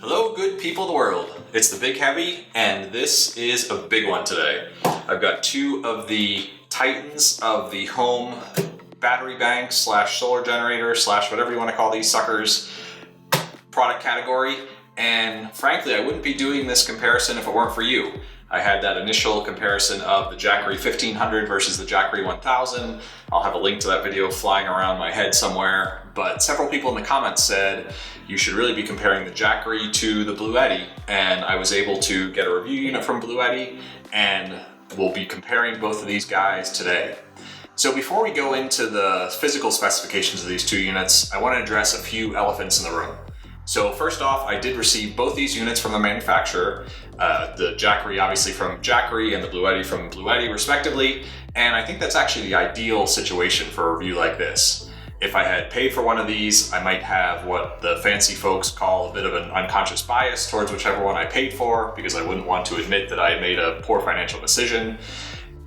Hello, good people of the world. It's the Big Heavy, and this is a big one today. I've got two of the titans of the home battery bank slash solar generator slash whatever you want to call these suckers product category. And frankly, I wouldn't be doing this comparison if it weren't for you. I had that initial comparison of the Jackery 1500 versus the Jackery 1000. I'll have a link to that video flying around my head somewhere, but several people in the comments said you should really be comparing the Jackery to the Bluetti, and I was able to get a review unit from Bluetti, and we'll be comparing both of these guys today. So before we go into the physical specifications of these two units, I want to address a few elephants in the room. So first off, I did receive both these units from the manufacturer, the Jackery obviously from Jackery and the Bluetti from Bluetti respectively, and I think that's actually the ideal situation for a review like this. If I had paid for one of these, I might have what the fancy folks call a bit of an unconscious bias towards whichever one I paid for, because I wouldn't want to admit that I had made a poor financial decision.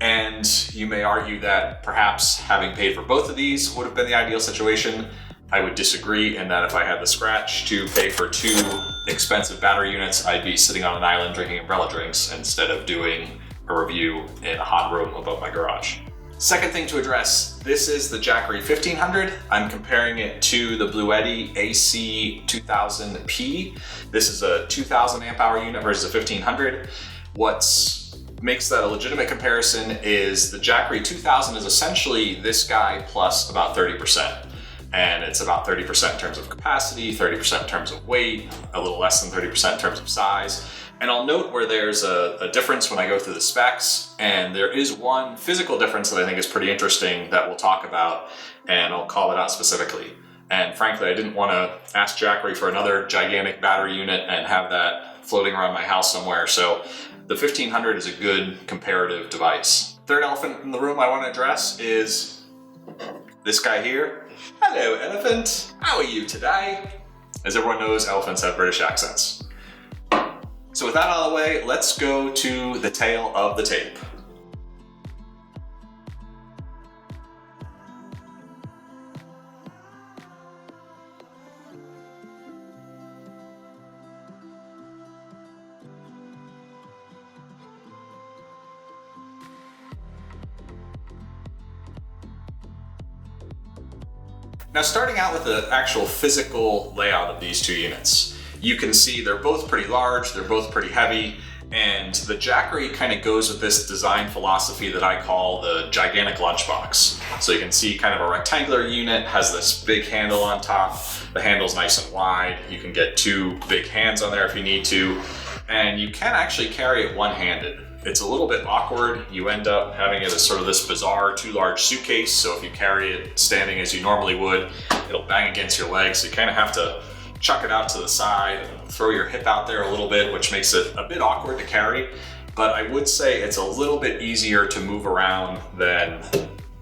And you may argue that perhaps having paid for both of these would have been the ideal situation. I would disagree in that if I had the scratch to pay for two expensive battery units, I'd be sitting on an island drinking umbrella drinks instead of doing a review in a hot room above my garage. Second thing to address, this is the Jackery 1500. I'm comparing it to the Bluetti AC200P. This is a 2000 amp hour unit versus a 1500. What makes that a legitimate comparison is the Jackery 2000 is essentially this guy plus about 30%. And it's about 30% in terms of capacity, 30% in terms of weight, a little less than 30% in terms of size. And I'll note where there's a difference when I go through the specs, and there is one physical difference that I think is pretty interesting that we'll talk about, and I'll call it out specifically. And frankly, I didn't want to ask Jackery for another gigantic battery unit and have that floating around my house somewhere, so the 1500 is a good comparative device. Third elephant in the room I want to address is this guy here. Hello, elephant. How are you today? As everyone knows, elephants have British accents. So with that out of the way, let's go to the tail of the tape. Now, starting out with the actual physical layout of these two units, you can see they're both pretty large, they're both pretty heavy, and the Jackery kind of goes with this design philosophy that I call the gigantic lunchbox. So you can see kind of a rectangular unit, has this big handle on top, the handle's nice and wide, you can get two big hands on there if you need to, and you can actually carry it one-handed. It's a little bit awkward. You end up having it as sort of this bizarre too large suitcase, so if you carry it standing as you normally would, it'll bang against your legs, so you kind of have to chuck it out to the side and throw your hip out there a little bit, which makes it a bit awkward to carry. But I would say it's a little bit easier to move around than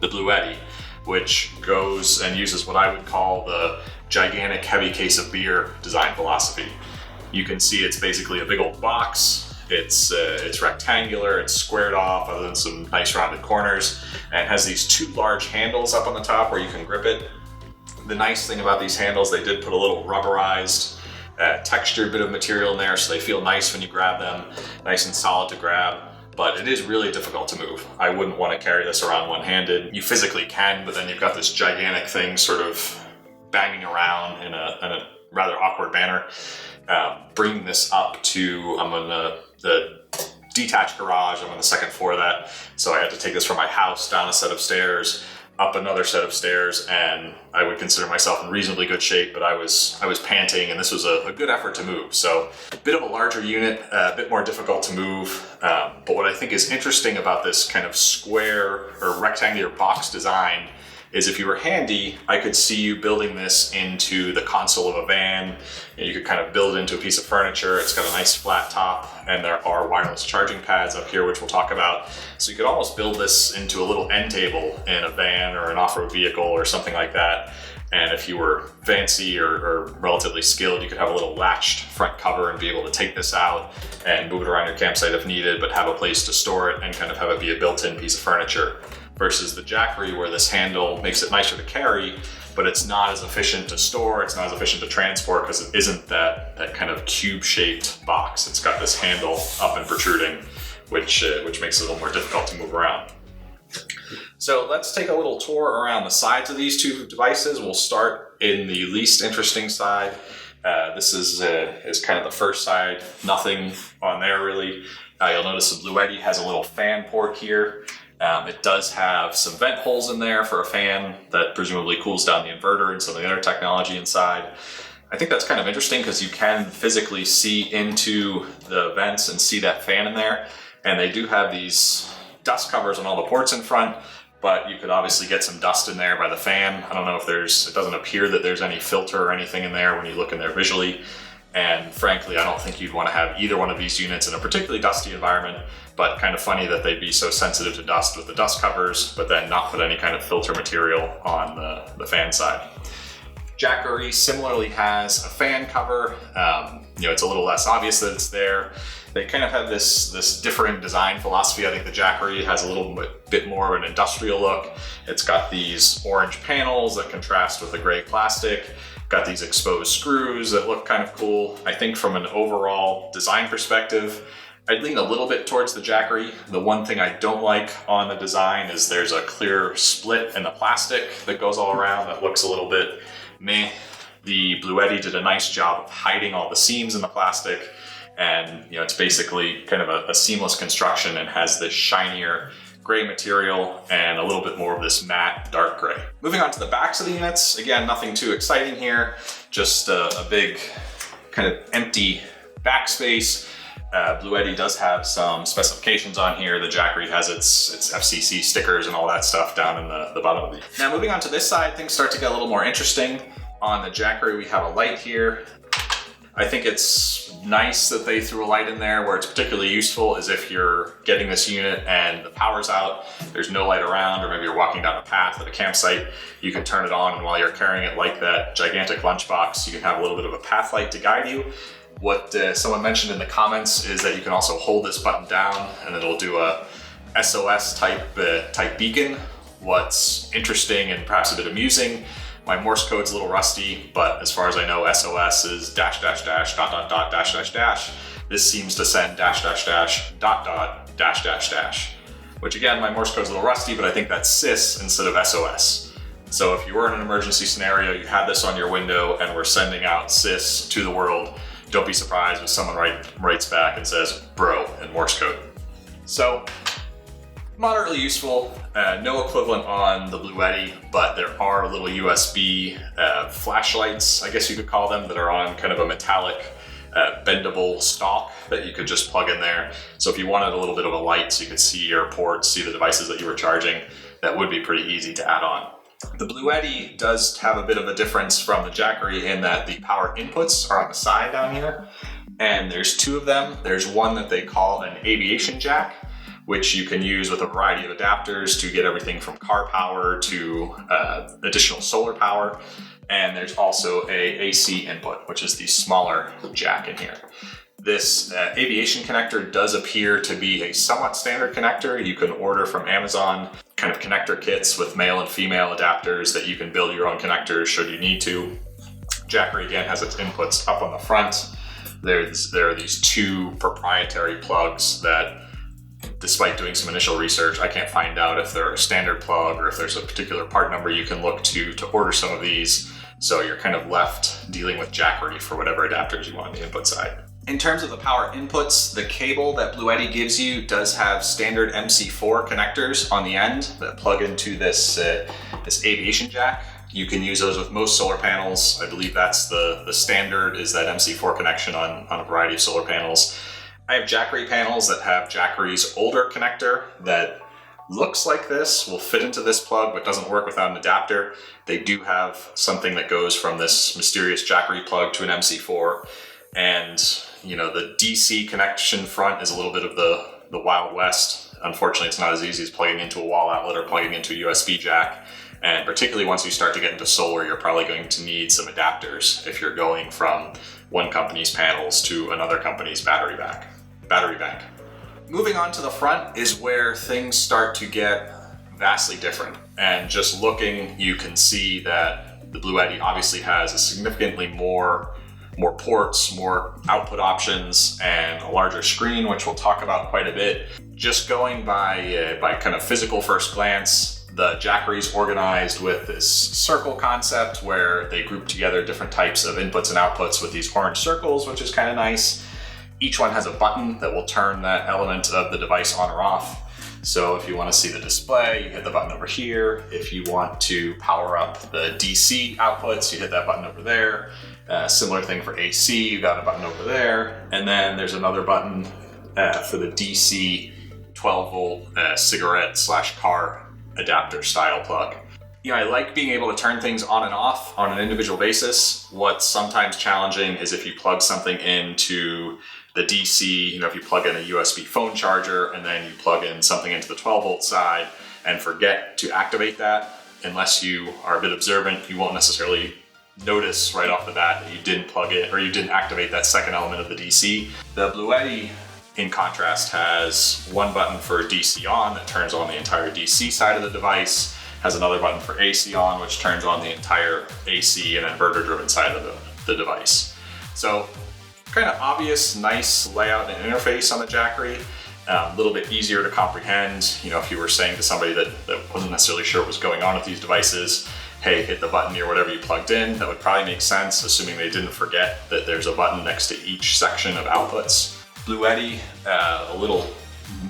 the Bluetti, which goes and uses what I would call the gigantic heavy case of beer design philosophy. You can see it's basically a big old box. It's rectangular, it's squared off other than some nice rounded corners, and has these two large handles up on the top where you can grip it. The nice thing about these handles, they did put a little rubberized, textured bit of material in there, so they feel nice when you grab them, nice and solid to grab, but it is really difficult to move. I wouldn't want to carry this around one-handed. You physically can, but then you've got this gigantic thing sort of banging around in a rather awkward manner. Bringing this up to, I'm on the detached garage, I'm on the second floor of that, so I had to take this from my house down a set of stairs, up another set of stairs, and I would consider myself in reasonably good shape, but I was panting, and this was a good effort to move. So a bit of a larger unit, a bit more difficult to move, but what I think is interesting about this kind of square or rectangular box design is if you were handy, I could see you building this into the console of a van. You could kind of build it into a piece of furniture. It's got a nice flat top, and there are wireless charging pads up here, which we'll talk about. So you could almost build this into a little end table in a van or an off-road vehicle or something like that. And if you were fancy or relatively skilled, you could have a little latched front cover and be able to take this out and move it around your campsite if needed, but have a place to store it and kind of have it be a built-in piece of furniture. Versus the Jackery, where this handle makes it nicer to carry, but it's not as efficient to store, it's not as efficient to transport because it isn't that kind of cube-shaped box. It's got this handle up and protruding, which makes it a little more difficult to move around. So let's take a little tour around the sides of these two devices. We'll start in the least interesting side. This is kind of the first side. Nothing on there really. You'll notice the Bluetti has a little fan port here. It does have some vent holes in there for a fan that presumably cools down the inverter and some of the other technology inside. I think that's kind of interesting because you can physically see into the vents and see that fan in there. And they do have these dust covers on all the ports in front, but you could obviously get some dust in there by the fan. I don't know if it doesn't appear that there's any filter or anything in there when you look in there visually. And frankly, I don't think you'd want to have either one of these units in a particularly dusty environment, but kind of funny that they'd be so sensitive to dust with the dust covers, but then not put any kind of filter material on the fan side. Jackery similarly has a fan cover. It's a little less obvious that it's there. They kind of have this different design philosophy. I think the Jackery has a little bit more of an industrial look. It's got these orange panels that contrast with the gray plastic. Got these exposed screws that look kind of cool. I think from an overall design perspective, I'd lean a little bit towards the Jackery. The one thing I don't like on the design is there's a clear split in the plastic that goes all around that looks a little bit meh. The Bluetti did a nice job of hiding all the seams in the plastic, and it's basically kind of a seamless construction and has this shinier gray material and a little bit more of this matte dark gray. Moving on to the backs of the units, again, nothing too exciting here, just a big kind of empty backspace. Bluetti does have some specifications on here. The Jackery has its FCC stickers and all that stuff down in the bottom of it. Now moving on to this side, things start to get a little more interesting. On the Jackery, we have a light here. I think it's nice that they threw a light in there. Where it's particularly useful is if you're getting this unit and the power's out, there's no light around, or maybe you're walking down a path at a campsite, you can turn it on, and while you're carrying it like that gigantic lunchbox, you can have a little bit of a path light to guide you. What someone mentioned in the comments is that you can also hold this button down and it'll do a SOS type beacon. What's interesting and perhaps a bit amusing, my Morse code's a little rusty, but as far as I know, SOS is dash dash dash dot dot dot dash dash dash. This seems to send dash dash dash dot dot dash dash dash, which again, my Morse code's a little rusty, but I think that's sys instead of SOS. So if you were in an emergency scenario, you had this on your window and we're sending out sys to the world, don't be surprised if someone writes back and says bro in Morse code. So moderately useful, no equivalent on the Bluetti, but there are little USB flashlights, I guess you could call them, that are on kind of a metallic bendable stalk that you could just plug in there. So if you wanted a little bit of a light so you could see your ports, see the devices that you were charging, that would be pretty easy to add on. The Bluetti does have a bit of a difference from the Jackery in that the power inputs are on the side down here, and there's two of them. There's one that they call an aviation jack, which you can use with a variety of adapters to get everything from car power to additional solar power. And there's a AC input, which is the smaller jack in here. This aviation connector does appear to be a somewhat standard connector. You can order from Amazon kind of connector kits with male and female adapters that you can build your own connectors should you need to. Jackery again has its inputs up on the front. There are these two proprietary plugs that, despite doing some initial research, I can't find out if they're a standard plug or if there's a particular part number you can look to order some of these. So you're kind of left dealing with Jackery for whatever adapters you want on the input side. In terms of the power inputs, the cable that Bluetti gives you does have standard MC4 connectors on the end that plug into this aviation jack. You can use those with most solar panels. I believe that's the standard, is that MC4 connection on a variety of solar panels. I have Jackery panels that have Jackery's older connector that looks like this, will fit into this plug, but doesn't work without an adapter. They do have something that goes from this mysterious Jackery plug to an MC4. And the DC connection front is a little bit of the Wild West. Unfortunately, it's not as easy as plugging into a wall outlet or plugging into a USB jack. And particularly once you start to get into solar, you're probably going to need some adapters if you're going from one company's panels to another company's battery bank. Moving on to the front is where things start to get vastly different. And just looking, you can see that The Bluetti obviously has a significantly more ports, more output options, and a larger screen, which we'll talk about quite a bit. Just going by kind of physical first glance, the Jackery's organized with this circle concept where they group together different types of inputs and outputs with these orange circles, which is kind of nice. Each one has a button that will turn that element of the device on or off. So if you want to see the display, you hit the button over here. If you want to power up the DC outputs, you hit that button over there. Similar thing for AC, you got a button over there. And then there's another button for the DC 12 volt cigarette / car adapter style plug. I like being able to turn things on and off on an individual basis. What's sometimes challenging is if you plug something into the DC, if you plug in a USB phone charger and then you plug in something into the 12 volt side and forget to activate that, unless you are a bit observant, you won't necessarily notice right off the bat that you didn't plug it or you didn't activate that second element of the DC. The Bluetti, in contrast, has one button for DC on that turns on the entire DC side of the device, has another button for AC on, which turns on the entire AC and inverter driven side of the device. So kind of obvious, nice layout and interface on the Jackery. A little bit easier to comprehend. If you were saying to somebody that wasn't necessarily sure what was going on with these devices, hey, hit the button near whatever you plugged in, that would probably make sense, assuming they didn't forget that there's a button next to each section of outputs. Bluetti, a little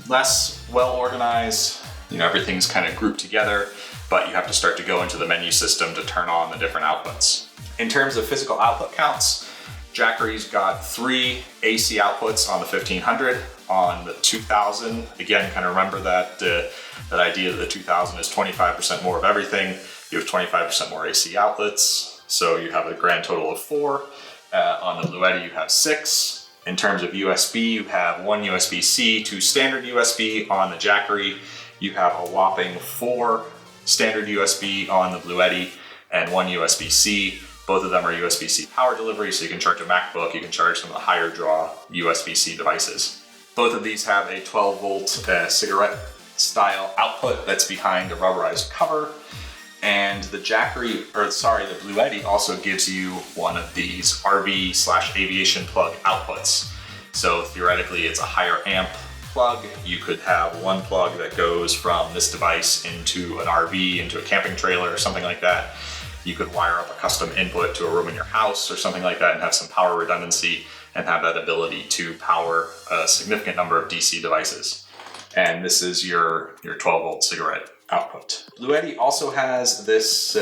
less well organized. Everything's kind of grouped together, but you have to start to go into the menu system to turn on the different outputs. In terms of physical output counts, Jackery's got 3 AC outputs on the 1500. On the 2000, again, kind of remember that idea that the 2000 is 25% more of everything. You have 25% more AC outlets, so you have a grand total of 4. On the Bluetti, you have 6. In terms of USB, you have 1 USB-C, 2 standard USB. On the Jackery, you have a whopping 4 standard USB on the Bluetti and 1 USB-C. Both of them are USB-C power delivery, so you can charge a MacBook, you can charge some of the higher draw USB-C devices. Both of these have a 12 volt cigarette style output that's behind a rubberized cover. And the the Bluetti also gives you one of these RV/aviation plug outputs. So theoretically, it's a higher amp plug. You could have one plug that goes from this device into an RV, into a camping trailer or something like that. You could wire up a custom input to a room in your house or something like that and have some power redundancy and have that ability to power a significant number of DC devices. And this is your 12 volt cigarette output. Bluetti also has this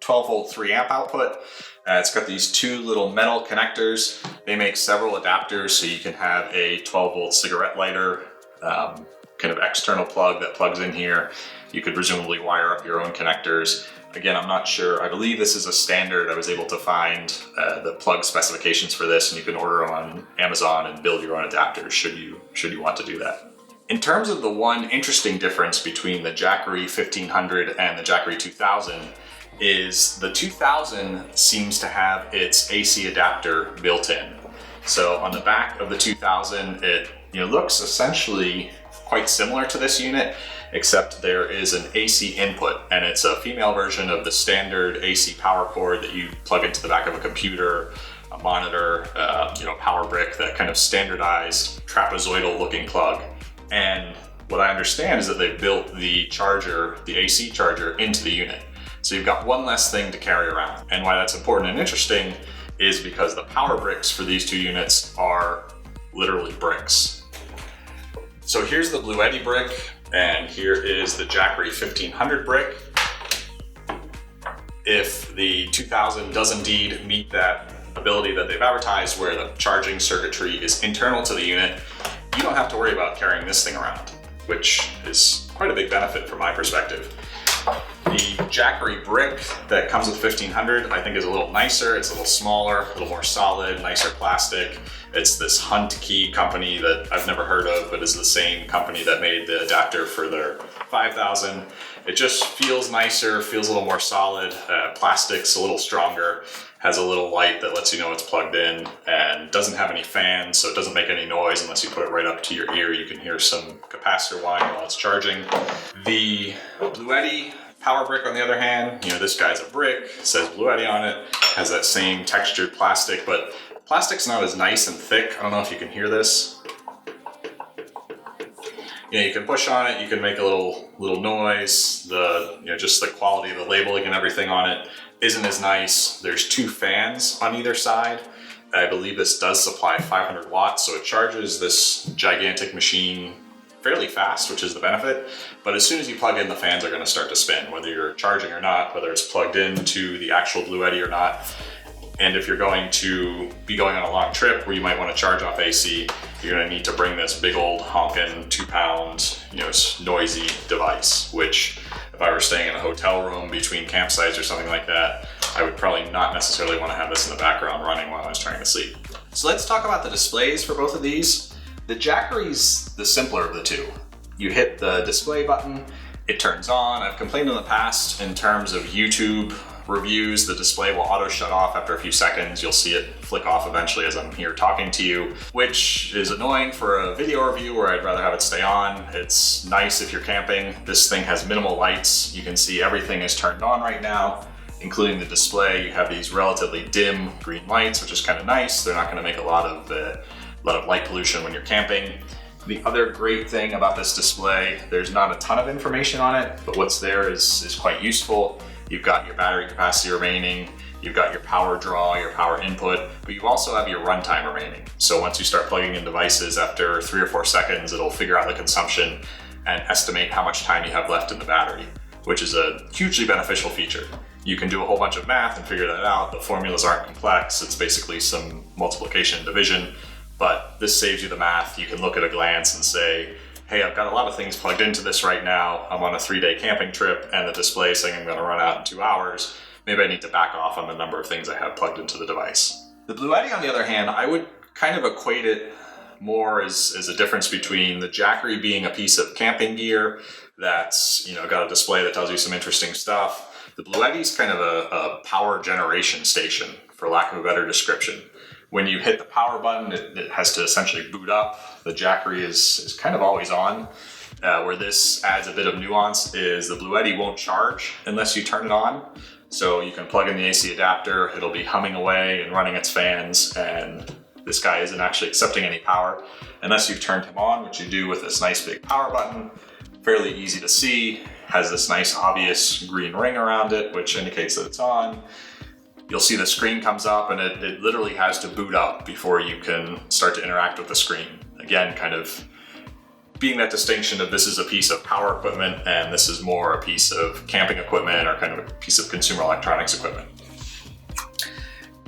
12 volt 3 amp output. It's got these 2 little metal connectors. They make several adapters, so you can have a 12 volt cigarette lighter, kind of external plug that plugs in here. You could presumably wire up your own connectors. Again, I'm not sure. I believe this is a standard. I was able to find the plug specifications for this, and you can order them on Amazon and build your own adapters should you want to do that. In terms of the one interesting difference between the Jackery 1500 and the Jackery 2000 is the 2000 seems to have its AC adapter built in. So on the back of the 2000, it looks essentially quite similar to this unit, except there is an AC input, and it's a female version of the standard AC power cord that you plug into the back of a computer, a monitor, power brick, that kind of standardized trapezoidal looking plug. And what I understand is that they built the charger, the AC charger, into the unit. So you've got one less thing to carry around. And why that's important and interesting is because the power bricks for these 2 units are literally bricks. So here's the Bluetti brick, and here is the Jackery 1500 brick. If the 2000 does indeed meet that ability that they've advertised, where the charging circuitry is internal to the unit, you don't have to worry about carrying this thing around, which is quite a big benefit from my perspective. The Jackery brick that comes with 1500, I think, is a little nicer. It's a little smaller, a little more solid, nicer plastic. It's this Hunt Key company that I've never heard of, but is the same company that made the adapter for their 5000. It just feels nicer, feels a little more solid. Plastic's a little stronger, has a little light that lets you know it's plugged in, and doesn't have any fans, so it doesn't make any noise unless you put it right up to your ear. You can hear some capacitor whine while it's charging. The Bluetti Power brick, on the other hand, this guy's a brick, it says Bluetti on it, has that same textured plastic, but plastic's not as nice and thick. I don't know if you can hear this. You can push on it, you can make a little noise. Just the quality of the labeling and everything on it isn't as nice. There's 2 fans on either side. I believe this does supply 500 watts, so it charges this gigantic machine fairly fast, which is the benefit. But as soon as you plug in, the fans are going to start to spin, whether you're charging or not, whether it's plugged into the actual Bluetti or not. And if you're going to be going on a long trip where you might want to charge off AC, you're going to need to bring this big old honking 2-pound, noisy device, which if I were staying in a hotel room between campsites or something like that, I would probably not necessarily want to have this in the background running while I was trying to sleep. So let's talk about the displays for both of these. The Jackery's the simpler of the two. You hit the display button, it turns on. I've complained in the past in terms of YouTube reviews, the display will auto shut off after a few seconds. You'll see it flick off eventually as I'm here talking to you, which is annoying for a video review where I'd rather have it stay on. It's nice if you're camping. This thing has minimal lights. You can see everything is turned on right now, including the display. You have these relatively dim green lights, which is kind of nice. They're not going to make a lot of light pollution when you're camping. The other great thing about this display, there's not a ton of information on it, but what's there is quite useful. You've got your battery capacity remaining, you've got your power draw, your power input, but you also have your runtime remaining. So once you start plugging in devices, after 3 or 4 seconds, it'll figure out the consumption and estimate how much time you have left in the battery, which is a hugely beneficial feature. You can do a whole bunch of math and figure that out. The formulas aren't complex. It's basically some multiplication and division, but this saves you the math. You can look at a glance and say, hey, I've got a lot of things plugged into this right now. I'm on a 3-day camping trip and the display is saying I'm going to run out in 2 hours. Maybe I need to back off on the number of things I have plugged into the device. The Bluetti, on the other hand, I would kind of equate it more as a difference between the Jackery being a piece of camping gear that's got a display that tells you some interesting stuff. The Bluetti's kind of a power generation station, for lack of a better description. When you hit the power button, it has to essentially boot up. The Jackery is kind of always on. Where this adds a bit of nuance is the Bluetti won't charge unless you turn it on. So you can plug in the AC adapter, it'll be humming away and running its fans, and this guy isn't actually accepting any power unless you've turned him on, which you do with this nice big power button. Fairly easy to see, has this nice obvious green ring around it, which indicates that it's on. You'll see the screen comes up and it literally has to boot up before you can start to interact with the screen. Again, kind of being that distinction of this is a piece of power equipment and this is more a piece of camping equipment or kind of a piece of consumer electronics equipment.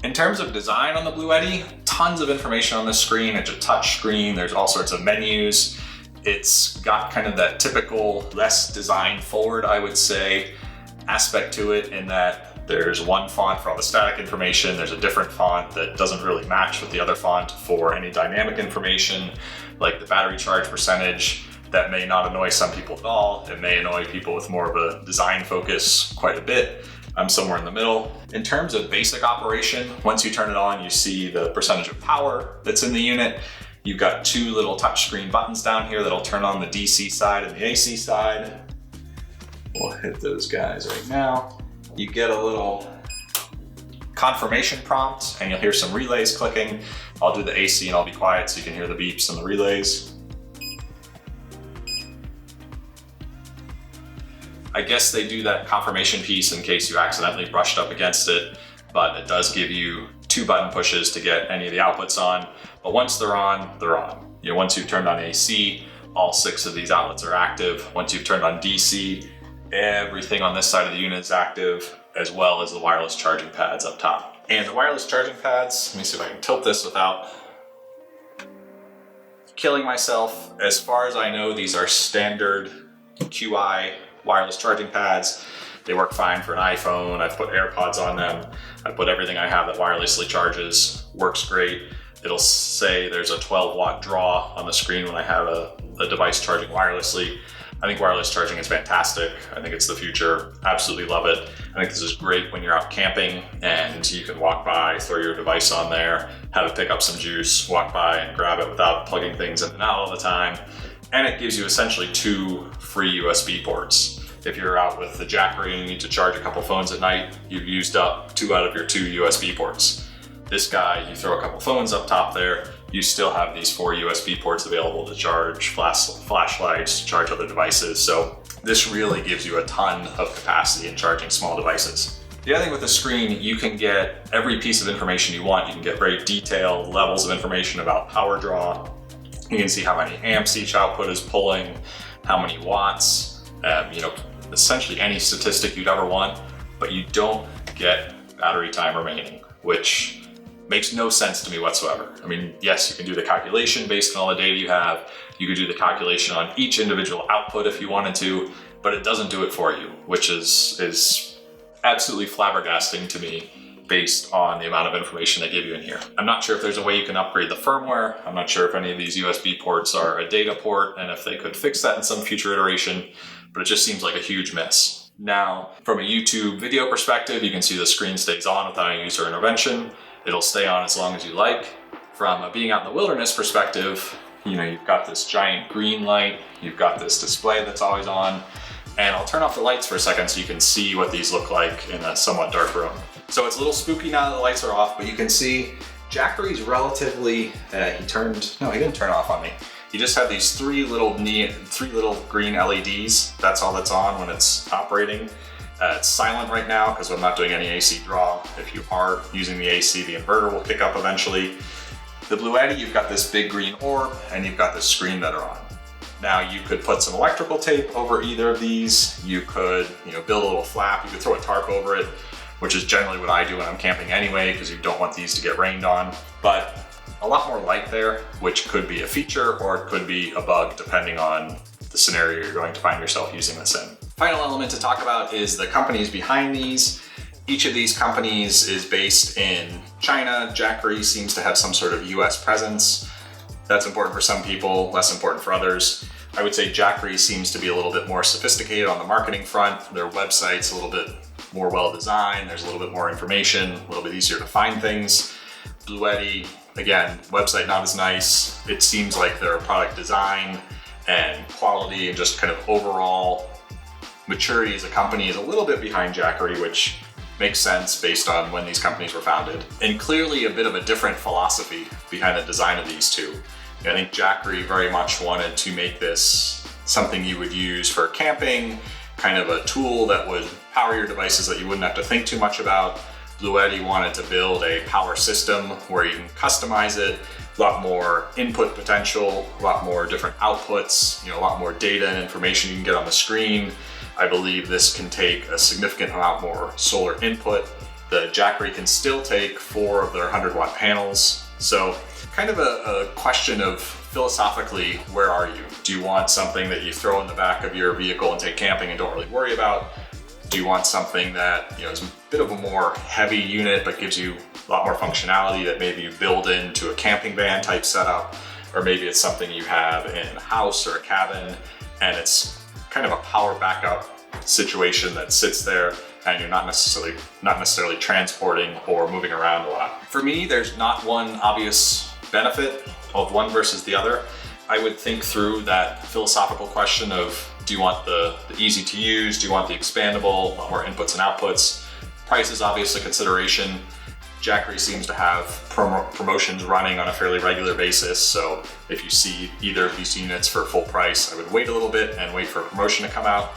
In terms of design on the Bluetti, tons of information on this screen. It's a touch screen, there's all sorts of menus. It's got kind of that typical, less design forward, I would say, aspect to it in that there's one font for all the static information, there's a different font that doesn't really match with the other font for any dynamic information, like the battery charge percentage. That may not annoy some people at all. It may annoy people with more of a design focus quite a bit. I'm somewhere in the middle. In terms of basic operation, once you turn it on, you see the percentage of power that's in the unit. You've got 2 little touchscreen buttons down here that'll turn on the DC side and the AC side. We'll hit those guys right now. You get a little confirmation prompt and you'll hear some relays clicking. I'll do the AC and I'll be quiet so you can hear the beeps and the relays. I guess they do that confirmation piece in case you accidentally brushed up against it, but it does give you 2 button pushes to get any of the outputs on. But once they're on, they're on. Once you've turned on AC, all 6 of these outlets are active. Once you've turned on DC, everything on this side of the unit is active, as well as the wireless charging pads up top. And the wireless charging pads, let me see if I can tilt this without killing myself. As far as I know, these are standard QI wireless charging pads. They work fine for an iPhone. I've put AirPods on them. I put everything I have that wirelessly charges. Works great. It'll say there's a 12-watt draw on the screen when I have a device charging wirelessly. I think wireless charging is fantastic. I think it's the future. Absolutely love it. I think this is great when you're out camping and you can walk by, throw your device on there, have it pick up some juice, walk by and grab it without plugging things in and out all the time. And it gives you essentially 2 free USB ports. if you're out with the Jackery and you need to charge a couple phones at night, you've used up 2 out of your 2 USB ports. This guy, you throw a couple phones up top there, you still have these 4 USB ports available to charge flashlights, to charge other devices. So this really gives you a ton of capacity in charging small devices. The other thing with the screen, you can get every piece of information you want. You can get very detailed levels of information about power draw. You can see how many amps each output is pulling, how many watts, essentially any statistic you'd ever want, but you don't get battery time remaining, which makes no sense to me whatsoever. I mean, yes, you can do the calculation based on all the data you have. You could do the calculation on each individual output if you wanted to, but it doesn't do it for you, which is absolutely flabbergasting to me based on the amount of information they give you in here. I'm not sure if there's a way you can upgrade the firmware. I'm not sure if any of these USB ports are a data port and if they could fix that in some future iteration, but it just seems like a huge miss. Now, from a YouTube video perspective, you can see the screen stays on without any user intervention. It'll stay on as long as you like. From a being out in the wilderness perspective, you've got this giant green light, you've got this display that's always on, and I'll turn off the lights for a second so you can see what these look like in a somewhat dark room. So it's a little spooky now that the lights are off, but you can see Jackery's relatively, he didn't turn off on me. You just have these 3 little green LEDs. That's all that's on when it's operating. It's silent right now because I'm not doing any AC draw. If you are using the AC, the inverter will kick up eventually. The Bluetti, you've got this big green orb and you've got this screen that are on. Now you could put some electrical tape over either of these. You could, build a little flap. You could throw a tarp over it, which is generally what I do when I'm camping anyway, because you don't want these to get rained on. But a lot more light there, which could be a feature or it could be a bug depending on the scenario you're going to find yourself using this in. Final element to talk about is the companies behind these. Each of these companies is based in China. Jackery seems to have some sort of US presence. That's important for some people, less important for others. I would say Jackery seems to be a little bit more sophisticated on the marketing front. Their website's a little bit more well designed. There's a little bit more information, a little bit easier to find things. Bluetti, again, website not as nice. It seems like their product design and quality and just kind of overall maturity as a company is a little bit behind Jackery, which makes sense based on when these companies were founded. And clearly a bit of a different philosophy behind the design of these two. I think Jackery very much wanted to make this something you would use for camping, kind of a tool that would power your devices that you wouldn't have to think too much about. Bluetti wanted to build a power system where you can customize it, a lot more input potential, a lot more different outputs, a lot more data and information you can get on the screen. I believe this can take a significant amount more solar input. The Jackery can still take 4 of their 100-watt panels. So kind of a question of philosophically, where are you? Do you want something that you throw in the back of your vehicle and take camping and don't really worry about? Do you want something that is a bit of a more heavy unit but gives you a lot more functionality that maybe you build into a camping van type setup? Or maybe it's something you have in a house or a cabin and it's kind of a power backup situation that sits there and you're not necessarily transporting or moving around a lot. For me, there's not one obvious benefit of one versus the other. I would think through that philosophical question of, do you want the easy to use? Do you want the expandable, a lot more inputs and outputs? Price is obviously a consideration. Jackery seems to have promotions running on a fairly regular basis. So if you see either of these units for full price, I would wait a little bit and wait for a promotion to come out.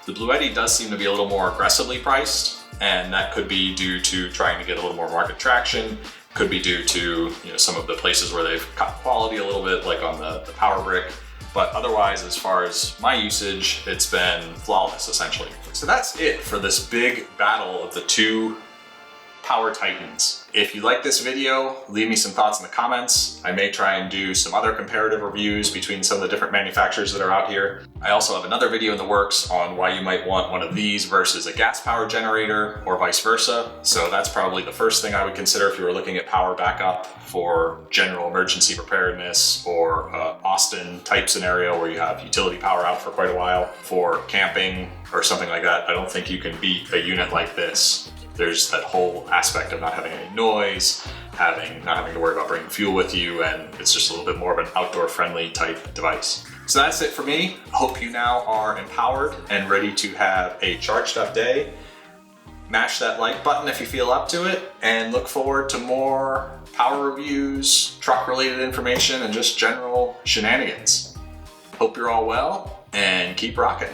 The Bluetti does seem to be a little more aggressively priced, and that could be due to trying to get a little more market traction. Could be due to some of the places where they've cut quality a little bit, like on the power brick. But otherwise, as far as my usage, it's been flawless, essentially. So that's it for this big battle of the 2 power titans. If you like this video, leave me some thoughts in the comments. I may try and do some other comparative reviews between some of the different manufacturers that are out here. I also have another video in the works on why you might want one of these versus a gas power generator or vice versa. So that's probably the first thing I would consider if you were looking at power backup for general emergency preparedness or Austin type scenario where you have utility power out for quite a while. For camping or something like that, I don't think you can beat a unit like this. There's that whole aspect of not having any noise, not having to worry about bringing fuel with you, and it's just a little bit more of an outdoor friendly type device. So that's it for me. Hope you now are empowered and ready to have a charged up day. Mash that like button if you feel up to it, and look forward to more power reviews, truck related information, and just general shenanigans. Hope you're all well, and keep rocking.